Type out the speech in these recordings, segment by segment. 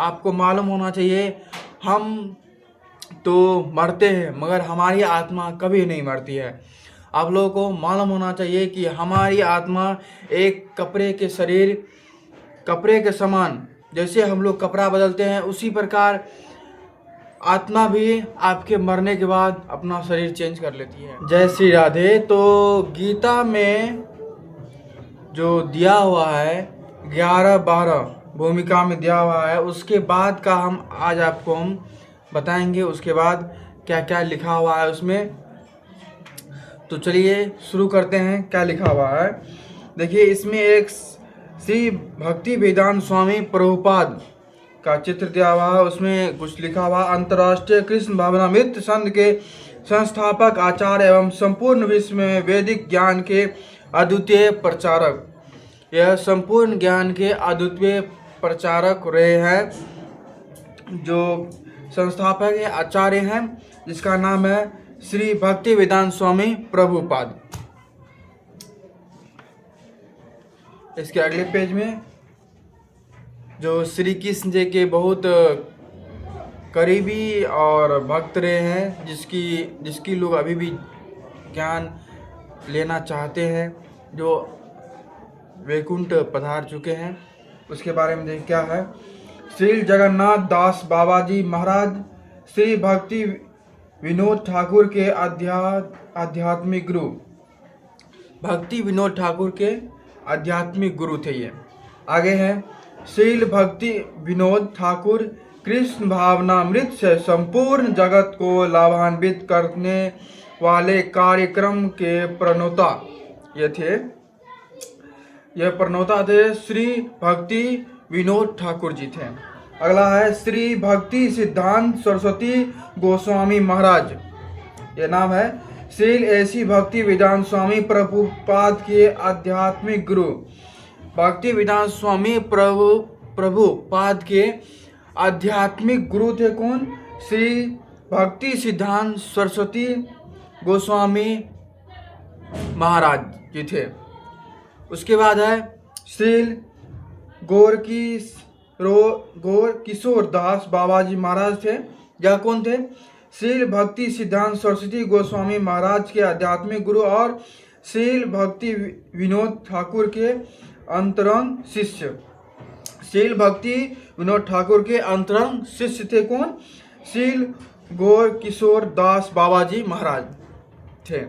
आपको मालूम होना चाहिए, हम तो मरते हैं मगर हमारी आत्मा कभी नहीं मरती है। आप लोगों को मालूम होना चाहिए कि हमारी आत्मा एक कपड़े के समान, जैसे हम लोग कपड़ा बदलते हैं उसी प्रकार आत्मा भी आपके मरने के बाद अपना शरीर चेंज कर लेती है। जय श्री राधे। तो गीता में जो दिया हुआ है 11-12 भूमिका में दिया हुआ है, उसके बाद का आज आपको हम बताएंगे, उसके बाद क्या क्या लिखा हुआ है उसमें। तो चलिए शुरू करते हैं, क्या लिखा हुआ है। देखिए, इसमें एक श्री भक्ति वेदांत स्वामी प्रभुपाद का चित्र दिया हुआ है। उसमें कुछ लिखा हुआ, अंतर्राष्ट्रीय कृष्ण भावनामृत संघ के संस्थापक आचार्य एवं संपूर्ण विश्व में वैदिक ज्ञान के अद्वितीय प्रचारक। यह संपूर्ण ज्ञान के अद्वितीय प्रचारक रहे हैं, जो संस्थापक है, आचार्य हैं, जिसका नाम है श्री भक्ति वेदांत स्वामी प्रभुपाद। इसके अगले पेज में जो श्री कृष्ण जी के बहुत करीबी और भक्त रहे हैं, जिसकी लोग अभी भी ज्ञान लेना चाहते हैं, जो वैकुंठ पधार चुके हैं, उसके बारे में देखिए क्या है। श्री जगन्नाथ दास बाबा जी महाराज श्री भक्ति विनोद ठाकुर के आध्यात्मिक गुरु, भक्ति विनोद ठाकुर के आध्यात्मिक गुरु थे ये। आगे है, श्रील भक्ति विनोद ठाकुर कृष्ण भावनामृत से संपूर्ण जगत को लाभान्वित करने वाले कार्यक्रम के प्रणेता ये प्रणेता थे, श्री भक्ति विनोद ठाकुर जी थे। अगला है श्री भक्ति सिद्धांत सरस्वती गोस्वामी महाराज, ये नाम है। श्री ऐसी भक्ति वेदांत स्वामी प्रभुपाद के आध्यात्मिक गुरु, भक्ति वेदांत स्वामी प्रभुपाद के आध्यात्मिक गुरु थे कौन? श्री भक्ति सिद्धांत सरस्वती गोस्वामी महाराज जी थे। उसके बाद है श्री गौर किशोर दास बाबा जी महाराज थे। यह कौन थे? श्री भक्ति सिद्धांत सरस्वती गोस्वामी महाराज के आध्यात्मिक गुरु और श्री भक्ति विनोद ठाकुर के अंतरंग शिष्य। श्री भक्ति विनोद ठाकुर के अंतरंग शिष्य थे कौन? श्री गौर किशोर दास बाबा जी महाराज थे।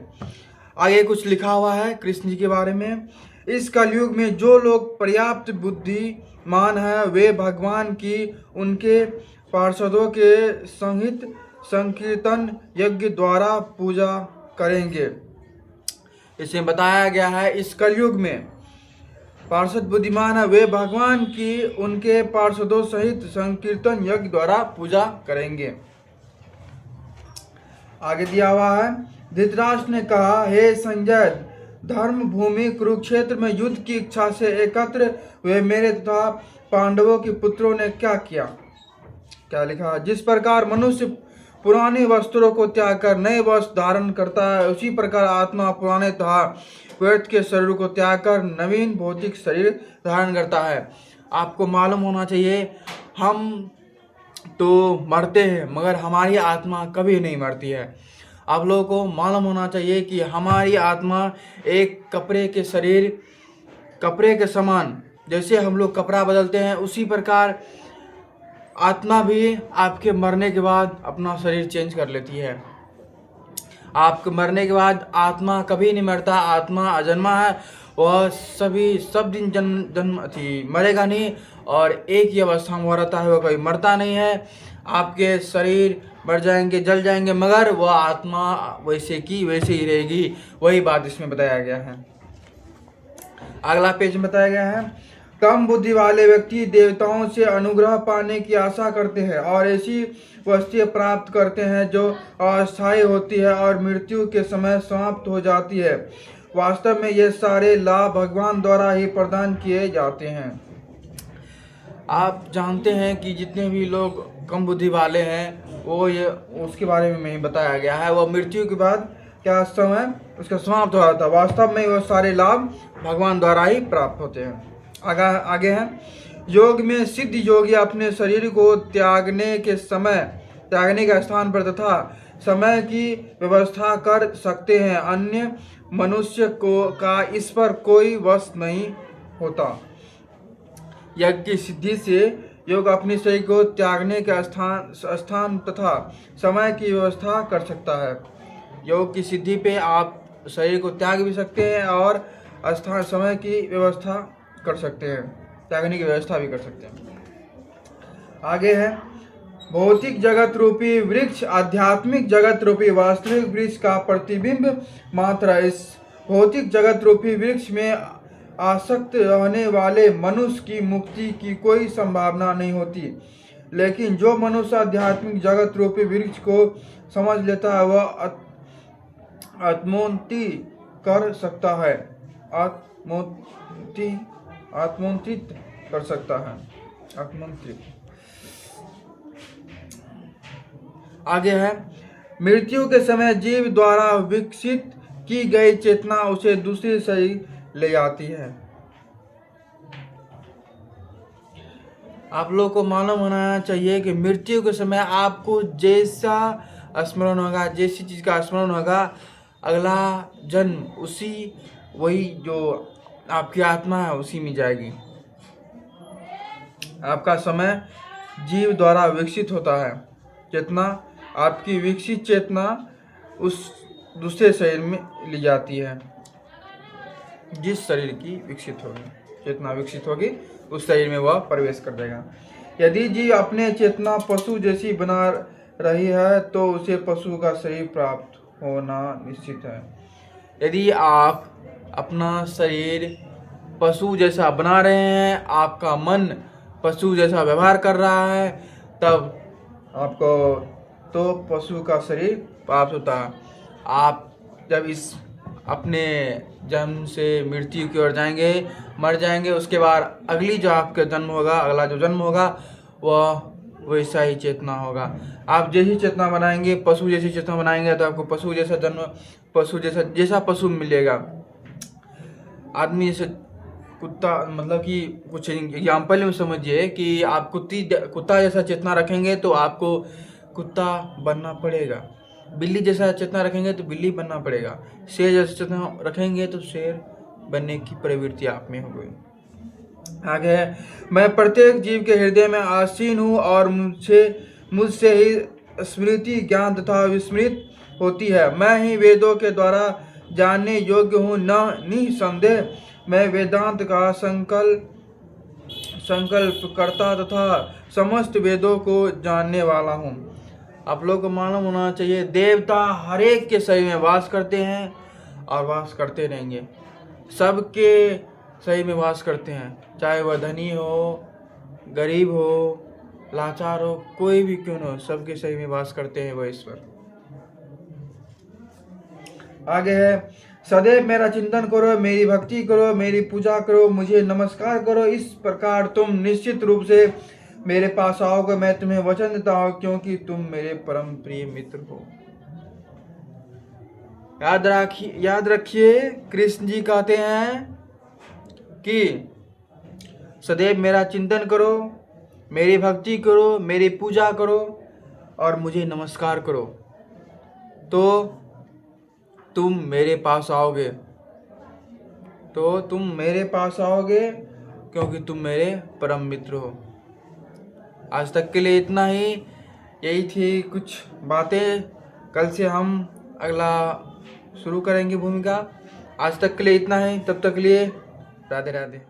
आगे कुछ लिखा हुआ है कृष्ण जी के बारे में। इस कलयुग में जो लोग पर्याप्त बुद्धिमान हैं, वे भगवान की उनके पार्षदों के संहित संकीर्तन यज्ञ द्वारा पूजा करेंगे। इसमें बताया गया है, इस कलयुग में पार्षद बुद्धिमान है, वे भगवान की उनके पार्षदों सहित संकीर्तन यज्ञ द्वारा पूजा करेंगे। आगे दिया हुआ है, धृतराष्ट्र ने कहा, हे संजय, धर्म भूमि कुरुक्षेत्र में युद्ध की इच्छा से एकत्र हुए मेरे तथा पांडवों के पुत्रों ने क्या किया? क्या लिखा? जिस प्रकार मनुष्य पुराने वस्त्रों को त्याग कर नए वस्त्र धारण करता है, उसी प्रकार आत्मा पुराने तथा व्यर्थ के शरीर को त्याग कर नवीन भौतिक शरीर धारण करता है। आपको मालूम होना चाहिए, हम तो मरते हैं मगर हमारी आत्मा कभी नहीं मरती है। आप लोगों को मालूम होना चाहिए कि हमारी आत्मा एक कपड़े के समान, जैसे हम लोग कपड़ा बदलते हैं उसी प्रकार आत्मा भी आपके मरने के बाद अपना शरीर चेंज कर लेती है। आपके मरने के बाद आत्मा कभी नहीं मरता, आत्मा अजन्मा है, वह सब दिन मरेगा नहीं और एक ही अवस्था में रहता है, वह कभी मरता नहीं है। आपके शरीर मर जाएंगे, जल जाएंगे, मगर वह आत्मा वैसे की वैसे ही रहेगी। वही बात इसमें बताया गया है। अगला पेज में बताया गया है, कम बुद्धि वाले व्यक्ति देवताओं से अनुग्रह पाने की आशा करते हैं और ऐसी वस्तुएं प्राप्त करते हैं जो अस्थायी होती है और मृत्यु के समय समाप्त हो जाती है। वास्तव में ये सारे लाभ भगवान द्वारा ही प्रदान किए जाते हैं। आप जानते हैं कि जितने भी लोग कम बुद्धि वाले हैं, वो ये उसके बारे में नहीं बताया गया है, वो मृत्यु के बाद क्या समय उसका समाप्त हो जाता है। वास्तव में वो सारे लाभ भगवान द्वारा ही प्राप्त होते हैं। आगे है, योग में सिद्ध योगी अपने शरीर को त्यागने के स्थान पर तथा समय की व्यवस्था कर सकते हैं। अन्य मनुष्य का इस पर कोई वश नहीं होता। यज्ञ की सिद्धि से योग अपने शरीर को त्यागने के स्थान तथा समय की व्यवस्था कर सकता है। योग की सिद्धि पे आप शरीर को त्याग भी सकते हैं और स्थान समय की व्यवस्था कर सकते हैं, त्यागने की व्यवस्था भी कर सकते हैं। आगे है भौतिक जगत रूपी वृक्ष आध्यात्मिक जगत रूपी वास्तविक वृक्ष का प्रतिबिंब मात्र। इस भौतिक जगत रूपी वृक्ष में आसक्त रहने वाले मनुष्य की मुक्ति की कोई संभावना नहीं होती, लेकिन जो मनुष्य आध्यात्मिक जगत रूपी वृक्ष को समझ लेता है वह आत्मोन्नति कर सकता है, आत्मोन्नतित कर सकता है, आत्मोन्नतित। आगे है मृत्यु के समय जीव द्वारा विकसित की गई चेतना उसे दूसरे शरीर ले जाती है। आप लोगों को मालूम होना चाहिए कि मृत्यु के समय आपको जैसा स्मरण होगा, जैसी चीज का स्मरण होगा, अगला जन्म उसी वही जो आपकी आत्मा है उसी में जाएगी। आपका समय जीव द्वारा विकसित होता है चेतना, आपकी विकसित चेतना उस दूसरे शरीर में ली जाती है। जिस शरीर की विकसित होगी चेतना विकसित होगी उस शरीर में वह प्रवेश कर देगा। यदि जीव अपने चेतना पशु जैसी बना रही है तो उसे पशु का शरीर प्राप्त होना निश्चित है। यदि आप अपना शरीर पशु जैसा बना रहे हैं, आपका मन पशु जैसा व्यवहार कर रहा है, तब आपको तो पशु का शरीर प्राप्त होता है। आप जब इस अपने जन्म से मृत्यु की ओर जाएंगे, मर जाएंगे, उसके बाद अगली जो आपका जन्म होगा, अगला जो जन्म होगा वह वैसा ही चेतना होगा। आप जैसी चेतना बनाएंगे, पशु जैसी चेतना बनाएंगे तो आपको पशु जैसा जन्म, पशु जैसा पशु मिलेगा। आदमी जैसे कुत्ता, मतलब कि कुछ एग्जाम्पल में समझिए कि आप कुत्ता जैसा चेतना रखेंगे तो आपको कुत्ता बनना पड़ेगा। बिल्ली जैसा चेतना रखेंगे तो बिल्ली बनना पड़ेगा। शेर जैसा चेतना रखेंगे तो शेर बनने की प्रवृत्ति आप में हो गई। आगे है मैं प्रत्येक जीव के हृदय में आसीन हूँ और मुझसे ही स्मृति ज्ञान तथा विस्मृत होती है। मैं ही वेदों के द्वारा जानने योग्य हूँ, न निसंदेह मैं वेदांत का संकल्प करता तथा समस्त वेदों को जानने वाला हूँ। आप लोग को मालूम होना चाहिए देवता हर एक के शरीर में वास करते हैं और वास करते रहेंगे। सबके शरीर में वास करते हैं, चाहे वह धनी हो, गरीब हो, लाचार हो, कोई भी क्यों न हो, सबके शरीर में वास करते हैं वह ईश्वर। आगे है सदैव मेरा चिंतन करो, मेरी भक्ति करो, मेरी पूजा करो, मुझे नमस्कार करो। इस प्रकार तुम निश्चित रूप से मेरे पास आओगे। मैं तुम्हें वचन देता हूँ क्योंकि तुम मेरे परम प्रिय मित्र हो। याद रखिए कृष्ण जी कहते हैं कि सदैव मेरा चिंतन करो, मेरी भक्ति करो, मेरी पूजा करो और मुझे नमस्कार करो तो तुम मेरे पास आओगे, क्योंकि तुम मेरे परम मित्र हो। आज तक के लिए इतना ही, यही थी कुछ बातें। कल से हम अगला शुरू करेंगे भूमिका। आज तक के लिए इतना ही, तब तक के लिए राधे राधे।